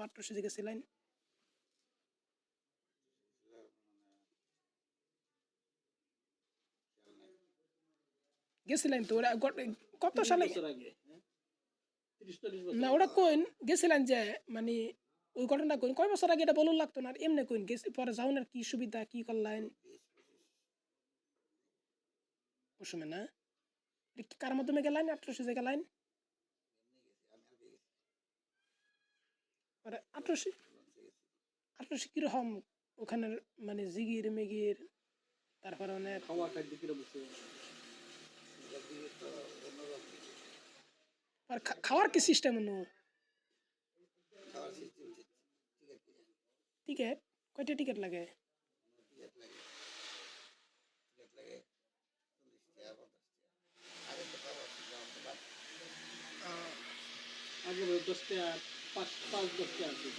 1800 গেছিলেন? গেছিলেন তো ওরা কত সালে না ওরা কইন গেছিলেন যে মানে ওই ঘটনা কইন কয় বছর আগে এটা বলুন লাগতো না, আর এমনি কইন গেছি পরে যাওনের কি সুবিধা কি করলেন ওই সময় না? কার মাধ্যমে গেলেন 1800 যে গেলেন? 1800 কিরকম ওখানের মানে জিগির মেগির তারপরে অনেক আর খাওয়ার কি সিস্টেম টিকেট কয়টা টিকেট লাগে? আগে 10টা 5-10টা আছে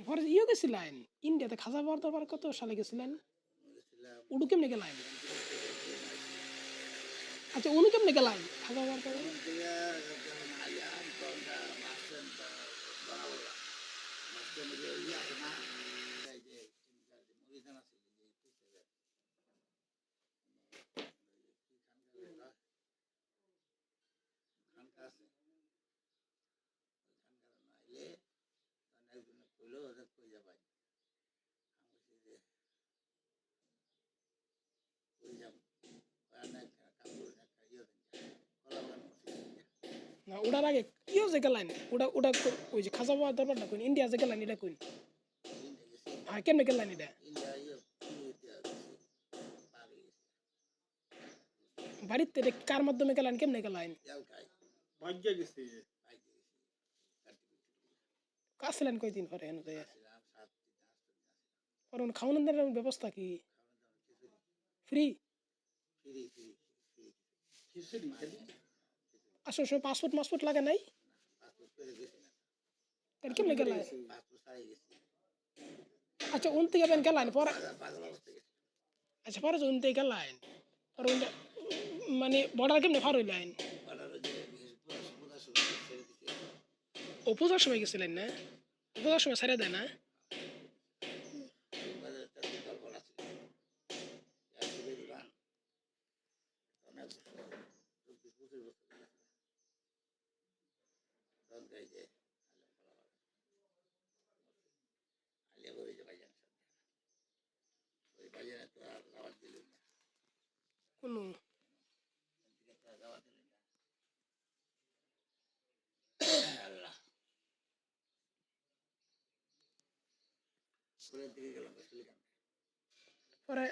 পরে গেছিলেন ইন্ডিয়াতে খাজা বাবার দরবার কত সালে গেছিলেন? উডু কেমনে গেলেন? আচ্ছা উনি কেমনে গেলেন খাজা বাবার দরবার? না ওটার আগে যে গেলেন ওটা ওই যে খাজা বাবার দরবারটা কইন ইন্ডিয়া যে গেলেন এটা কইন হ্যাঁ কেমনে গেলেন এটা? বাড়িতে এটা কার মাধ্যমে গেলেন কেমনে গেলেন? ভাগ্যে গেছে আসলেন কয়দিন পরে হেন পরে খাওয়ানোর দাওয়ানোর ব্যবস্থা কি ফ্রি? আসলে সময় পাসপোর্ট লাগে নাই? তাহলে কেমনে গেলেন? আচ্ছা উন থেকে গেলেন পরে আচ্ছা পরে উন থেকে গেলেন পরে মানে বর্ডার কেমনে পার হইলেন? ও পূজার সময় গেছিলেন না? পূজার সময় ছেড়ে দেয় না? কোনো পরে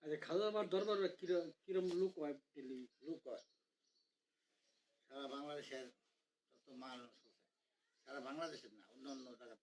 আচ্ছা খাজা বাবার দরবার কিরম লোক হয় সারা বাংলাদেশের যত মানুষ আছে সারা বাংলাদেশের না অন্য অন্য জায়গা